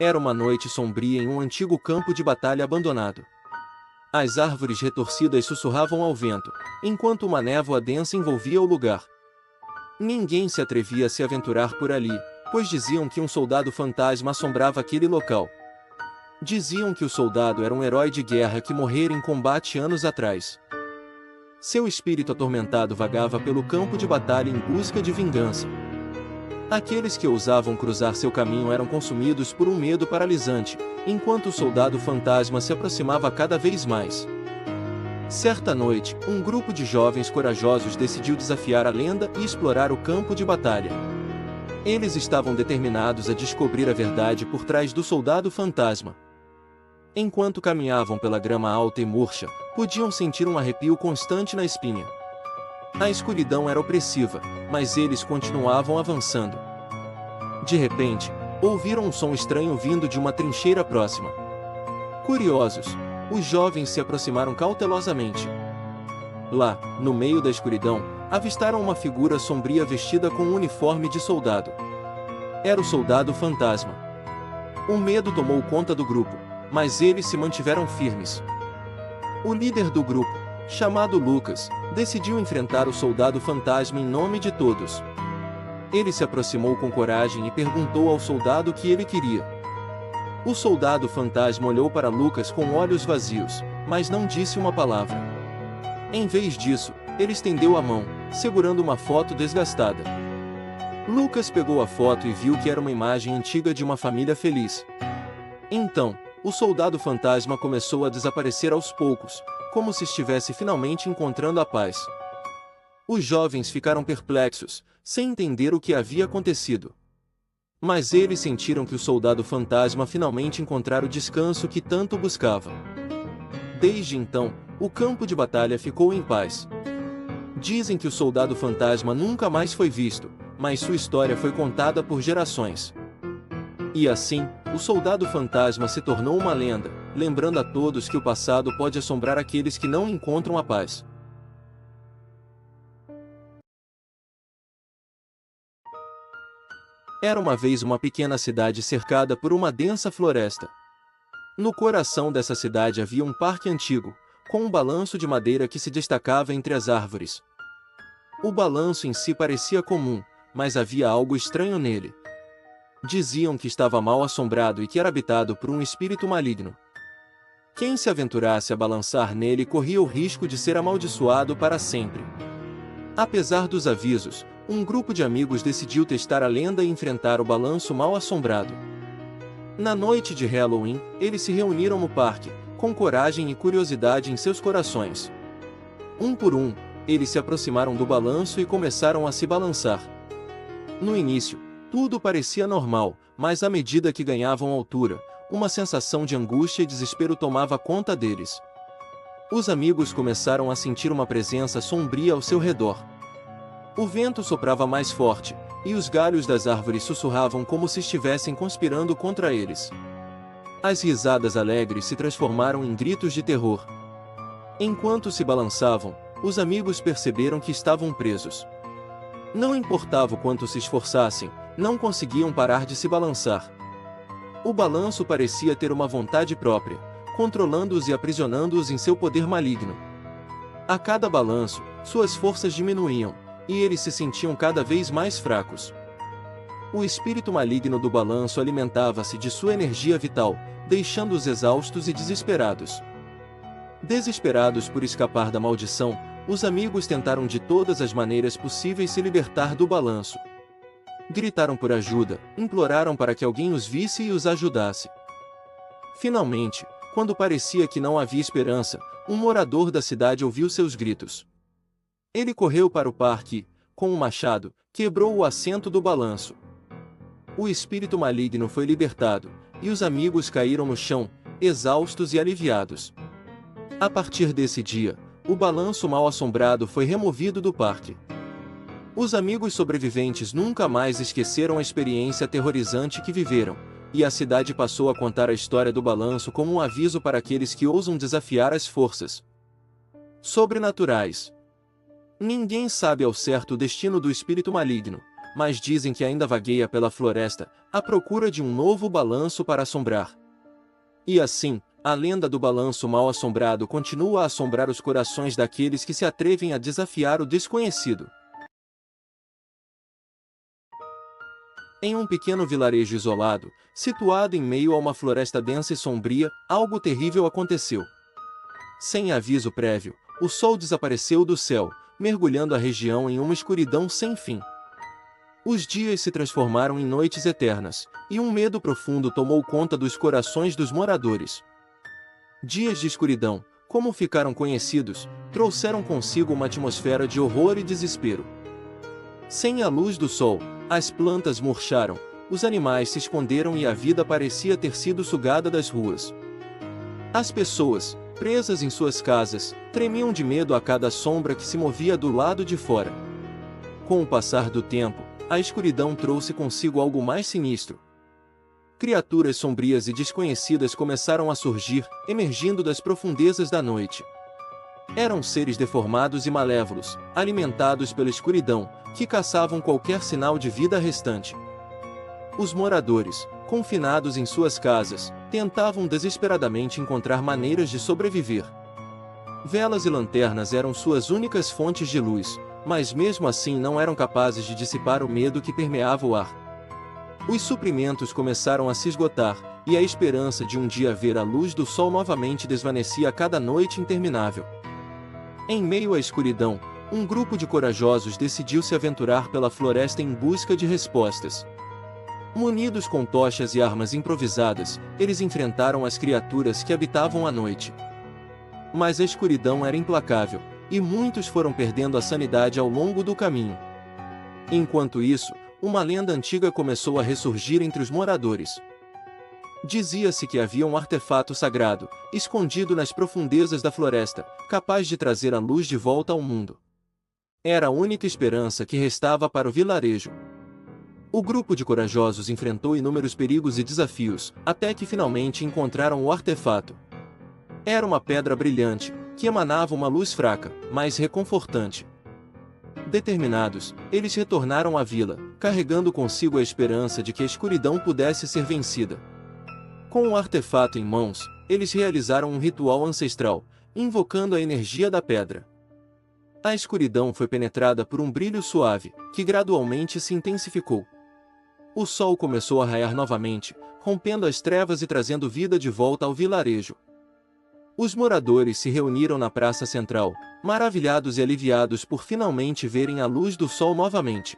Era uma noite sombria em um antigo campo de batalha abandonado. As árvores retorcidas sussurravam ao vento, enquanto uma névoa densa envolvia o lugar. Ninguém se atrevia a se aventurar por ali, pois diziam que um soldado fantasma assombrava aquele local. Diziam que o soldado era um herói de guerra que morrera em combate anos atrás. Seu espírito atormentado vagava pelo campo de batalha em busca de vingança. Aqueles que ousavam cruzar seu caminho eram consumidos por um medo paralisante, enquanto o soldado fantasma se aproximava cada vez mais. Certa noite, um grupo de jovens corajosos decidiu desafiar a lenda e explorar o campo de batalha. Eles estavam determinados a descobrir a verdade por trás do soldado fantasma. Enquanto caminhavam pela grama alta e murcha, podiam sentir um arrepio constante na espinha. A escuridão era opressiva, mas eles continuavam avançando. De repente, ouviram um som estranho vindo de uma trincheira próxima. Curiosos, os jovens se aproximaram cautelosamente. Lá, no meio da escuridão, avistaram uma figura sombria vestida com um uniforme de soldado. Era o soldado fantasma. O medo tomou conta do grupo, mas eles se mantiveram firmes. O líder do grupo, chamado Lucas, decidiu enfrentar o soldado fantasma em nome de todos. Ele se aproximou com coragem e perguntou ao soldado o que ele queria. O soldado fantasma olhou para Lucas com olhos vazios, mas não disse uma palavra. Em vez disso, ele estendeu a mão, segurando uma foto desgastada. Lucas pegou a foto e viu que era uma imagem antiga de uma família feliz. Então, o soldado fantasma começou a desaparecer aos poucos, como se estivesse finalmente encontrando a paz. Os jovens ficaram perplexos, sem entender o que havia acontecido. Mas eles sentiram que o soldado fantasma finalmente encontrara o descanso que tanto buscava. Desde então, o campo de batalha ficou em paz. Dizem que o soldado fantasma nunca mais foi visto, mas sua história foi contada por gerações. E assim, o soldado fantasma se tornou uma lenda, lembrando a todos que o passado pode assombrar aqueles que não encontram a paz. Era uma vez uma pequena cidade cercada por uma densa floresta. No coração dessa cidade havia um parque antigo, com um balanço de madeira que se destacava entre as árvores. O balanço em si parecia comum, mas havia algo estranho nele. Diziam que estava mal assombrado e que era habitado por um espírito maligno. Quem se aventurasse a balançar nele corria o risco de ser amaldiçoado para sempre. Apesar dos avisos, um grupo de amigos decidiu testar a lenda e enfrentar o balanço mal assombrado. Na noite de Halloween, eles se reuniram no parque, com coragem e curiosidade em seus corações. Um por um, eles se aproximaram do balanço e começaram a se balançar. No início, tudo parecia normal, mas à medida que ganhavam altura, uma sensação de angústia e desespero tomava conta deles. Os amigos começaram a sentir uma presença sombria ao seu redor. O vento soprava mais forte, e os galhos das árvores sussurravam como se estivessem conspirando contra eles. As risadas alegres se transformaram em gritos de terror. Enquanto se balançavam, os amigos perceberam que estavam presos. Não importava o quanto se esforçassem, não conseguiam parar de se balançar. O balanço parecia ter uma vontade própria, controlando-os e aprisionando-os em seu poder maligno. A cada balanço, suas forças diminuíam, e eles se sentiam cada vez mais fracos. O espírito maligno do balanço alimentava-se de sua energia vital, deixando-os exaustos e desesperados. Desesperados por escapar da maldição, os amigos tentaram de todas as maneiras possíveis se libertar do balanço. Gritaram por ajuda, imploraram para que alguém os visse e os ajudasse. Finalmente, quando parecia que não havia esperança, um morador da cidade ouviu seus gritos. Ele correu para o parque e, com um machado, quebrou o assento do balanço. O espírito maligno foi libertado, e os amigos caíram no chão, exaustos e aliviados. A partir desse dia, o balanço mal assombrado foi removido do parque. Os amigos sobreviventes nunca mais esqueceram a experiência aterrorizante que viveram, e a cidade passou a contar a história do balanço como um aviso para aqueles que ousam desafiar as forças sobrenaturais. Ninguém sabe ao certo o destino do espírito maligno, mas dizem que ainda vagueia pela floresta, à procura de um novo balanço para assombrar. E assim, a lenda do balanço mal-assombrado continua a assombrar os corações daqueles que se atrevem a desafiar o desconhecido. Em um pequeno vilarejo isolado, situado em meio a uma floresta densa e sombria, algo terrível aconteceu. Sem aviso prévio, o sol desapareceu do céu, mergulhando a região em uma escuridão sem fim. Os dias se transformaram em noites eternas, e um medo profundo tomou conta dos corações dos moradores. Dias de escuridão, como ficaram conhecidos, trouxeram consigo uma atmosfera de horror e desespero. Sem a luz do sol, as plantas murcharam, os animais se esconderam e a vida parecia ter sido sugada das ruas. As pessoas, presas em suas casas, tremiam de medo a cada sombra que se movia do lado de fora. Com o passar do tempo, a escuridão trouxe consigo algo mais sinistro. Criaturas sombrias e desconhecidas começaram a surgir, emergindo das profundezas da noite. Eram seres deformados e malévolos, alimentados pela escuridão, que caçavam qualquer sinal de vida restante. Os moradores, confinados em suas casas, tentavam desesperadamente encontrar maneiras de sobreviver. Velas e lanternas eram suas únicas fontes de luz, mas mesmo assim não eram capazes de dissipar o medo que permeava o ar. Os suprimentos começaram a se esgotar, e a esperança de um dia ver a luz do sol novamente desvanecia a cada noite interminável. Em meio à escuridão, um grupo de corajosos decidiu se aventurar pela floresta em busca de respostas. Munidos com tochas e armas improvisadas, eles enfrentaram as criaturas que habitavam a noite. Mas a escuridão era implacável, e muitos foram perdendo a sanidade ao longo do caminho. Enquanto isso, uma lenda antiga começou a ressurgir entre os moradores. Dizia-se que havia um artefato sagrado, escondido nas profundezas da floresta, capaz de trazer a luz de volta ao mundo. Era a única esperança que restava para o vilarejo. O grupo de corajosos enfrentou inúmeros perigos e desafios, até que finalmente encontraram o artefato. Era uma pedra brilhante, que emanava uma luz fraca, mas reconfortante. Determinados, eles retornaram à vila, carregando consigo a esperança de que a escuridão pudesse ser vencida. Com o artefato em mãos, eles realizaram um ritual ancestral, invocando a energia da pedra. A escuridão foi penetrada por um brilho suave, que gradualmente se intensificou. O sol começou a raiar novamente, rompendo as trevas e trazendo vida de volta ao vilarejo. Os moradores se reuniram na praça central, maravilhados e aliviados por finalmente verem a luz do sol novamente.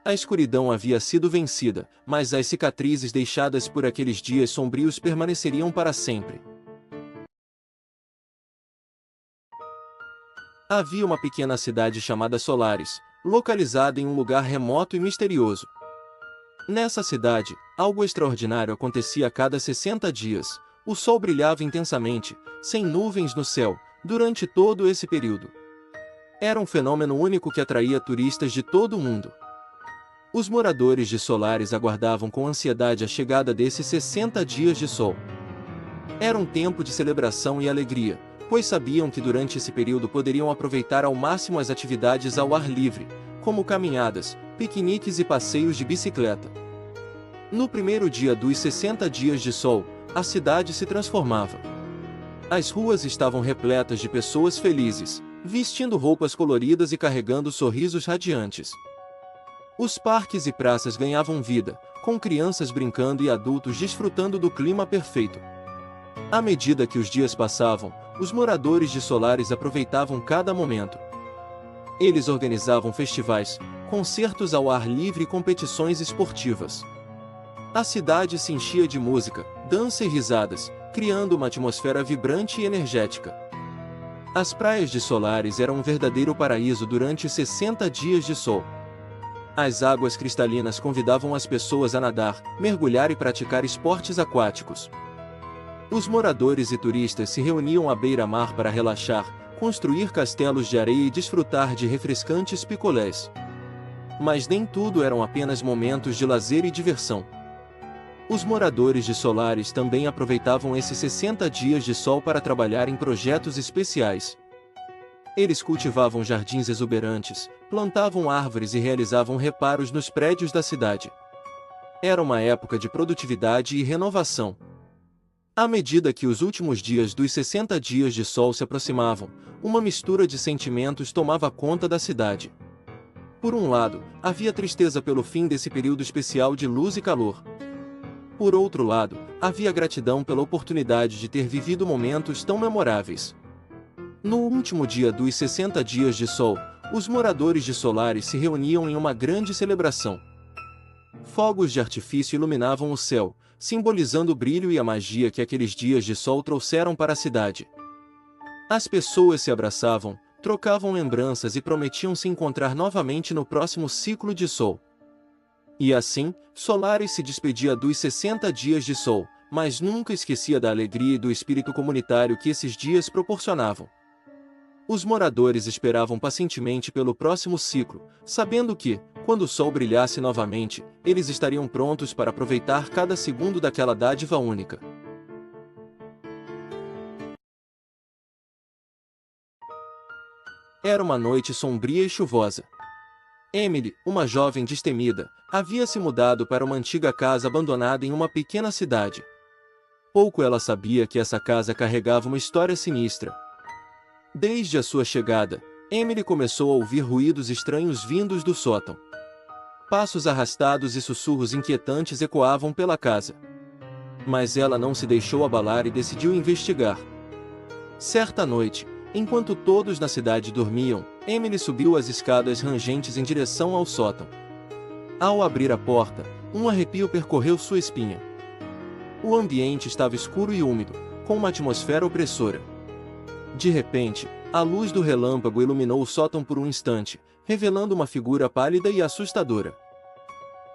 A escuridão havia sido vencida, mas as cicatrizes deixadas por aqueles dias sombrios permaneceriam para sempre. Havia uma pequena cidade chamada Solaris, localizada em um lugar remoto e misterioso. Nessa cidade, algo extraordinário acontecia a cada 60 dias. O sol brilhava intensamente, sem nuvens no céu, durante todo esse período. Era um fenômeno único que atraía turistas de todo o mundo. Os moradores de Solaris aguardavam com ansiedade a chegada desses 60 dias de sol. Era um tempo de celebração e alegria, pois sabiam que durante esse período poderiam aproveitar ao máximo as atividades ao ar livre, como caminhadas, piqueniques e passeios de bicicleta. No primeiro dia dos 60 dias de sol, a cidade se transformava. As ruas estavam repletas de pessoas felizes, vestindo roupas coloridas e carregando sorrisos radiantes. Os parques e praças ganhavam vida, com crianças brincando e adultos desfrutando do clima perfeito. À medida que os dias passavam, os moradores de Solaris aproveitavam cada momento. Eles organizavam festivais, concertos ao ar livre e competições esportivas. A cidade se enchia de música, dança e risadas, criando uma atmosfera vibrante e energética. As praias de Solaris eram um verdadeiro paraíso durante 60 dias de sol. As águas cristalinas convidavam as pessoas a nadar, mergulhar e praticar esportes aquáticos. Os moradores e turistas se reuniam à beira-mar para relaxar, construir castelos de areia e desfrutar de refrescantes picolés. Mas nem tudo eram apenas momentos de lazer e diversão. Os moradores de Solaris também aproveitavam esses 60 dias de sol para trabalhar em projetos especiais. Eles cultivavam jardins exuberantes, plantavam árvores e realizavam reparos nos prédios da cidade. Era uma época de produtividade e renovação. À medida que os últimos dias dos 60 dias de sol se aproximavam, uma mistura de sentimentos tomava conta da cidade. Por um lado, havia tristeza pelo fim desse período especial de luz e calor. Por outro lado, havia gratidão pela oportunidade de ter vivido momentos tão memoráveis. No último dia dos 60 dias de sol, os moradores de Solaris se reuniam em uma grande celebração. Fogos de artifício iluminavam o céu, simbolizando o brilho e a magia que aqueles dias de sol trouxeram para a cidade. As pessoas se abraçavam, trocavam lembranças e prometiam se encontrar novamente no próximo ciclo de sol. E assim, Solaris se despedia dos 60 dias de sol, mas nunca esquecia da alegria e do espírito comunitário que esses dias proporcionavam. Os moradores esperavam pacientemente pelo próximo ciclo, sabendo que, quando o sol brilhasse novamente, eles estariam prontos para aproveitar cada segundo daquela dádiva única. Era uma noite sombria e chuvosa. Emily, uma jovem destemida, havia se mudado para uma antiga casa abandonada em uma pequena cidade. Pouco ela sabia que essa casa carregava uma história sinistra. Desde a sua chegada, Emily começou a ouvir ruídos estranhos vindos do sótão. Passos arrastados e sussurros inquietantes ecoavam pela casa. Mas ela não se deixou abalar e decidiu investigar. Certa noite, enquanto todos na cidade dormiam, Emily subiu as escadas rangentes em direção ao sótão. Ao abrir a porta, um arrepio percorreu sua espinha. O ambiente estava escuro e úmido, com uma atmosfera opressora. De repente, a luz do relâmpago iluminou o sótão por um instante, revelando uma figura pálida e assustadora.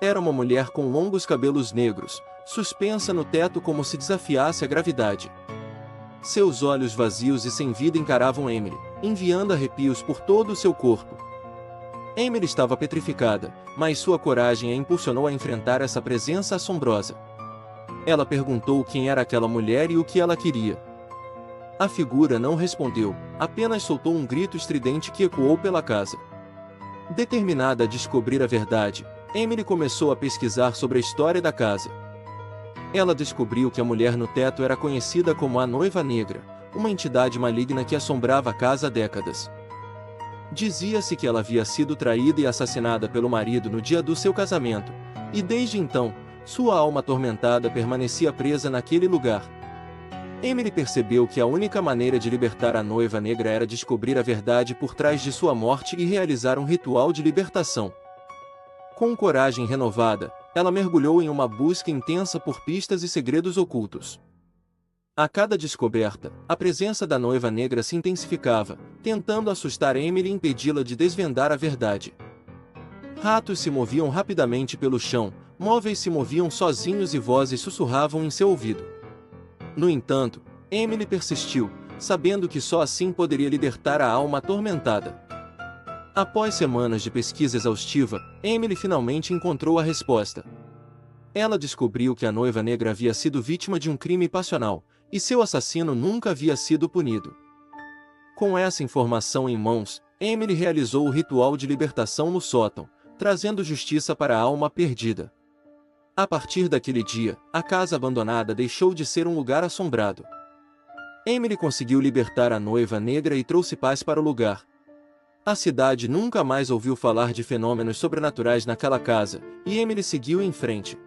Era uma mulher com longos cabelos negros, suspensa no teto como se desafiasse a gravidade. Seus olhos vazios e sem vida encaravam Emily, enviando arrepios por todo o seu corpo. Emily estava petrificada, mas sua coragem a impulsionou a enfrentar essa presença assombrosa. Ela perguntou quem era aquela mulher e o que ela queria. A figura não respondeu, apenas soltou um grito estridente que ecoou pela casa. Determinada a descobrir a verdade, Emily começou a pesquisar sobre a história da casa. Ela descobriu que a mulher no teto era conhecida como a Noiva Negra, uma entidade maligna que assombrava a casa há décadas. Dizia-se que ela havia sido traída e assassinada pelo marido no dia do seu casamento, e desde então, sua alma atormentada permanecia presa naquele lugar. Emily percebeu que a única maneira de libertar a Noiva Negra era descobrir a verdade por trás de sua morte e realizar um ritual de libertação. Com coragem renovada, ela mergulhou em uma busca intensa por pistas e segredos ocultos. A cada descoberta, a presença da Noiva Negra se intensificava, tentando assustar Emily e impedi-la de desvendar a verdade. Ratos se moviam rapidamente pelo chão, móveis se moviam sozinhos e vozes sussurravam em seu ouvido. No entanto, Emily persistiu, sabendo que só assim poderia libertar a alma atormentada. Após semanas de pesquisa exaustiva, Emily finalmente encontrou a resposta. Ela descobriu que a Noiva Negra havia sido vítima de um crime passional, e seu assassino nunca havia sido punido. Com essa informação em mãos, Emily realizou o ritual de libertação no sótão, trazendo justiça para a alma perdida. A partir daquele dia, a casa abandonada deixou de ser um lugar assombrado. Emily conseguiu libertar a Noiva Negra e trouxe paz para o lugar. A cidade nunca mais ouviu falar de fenômenos sobrenaturais naquela casa, e Emily seguiu em frente,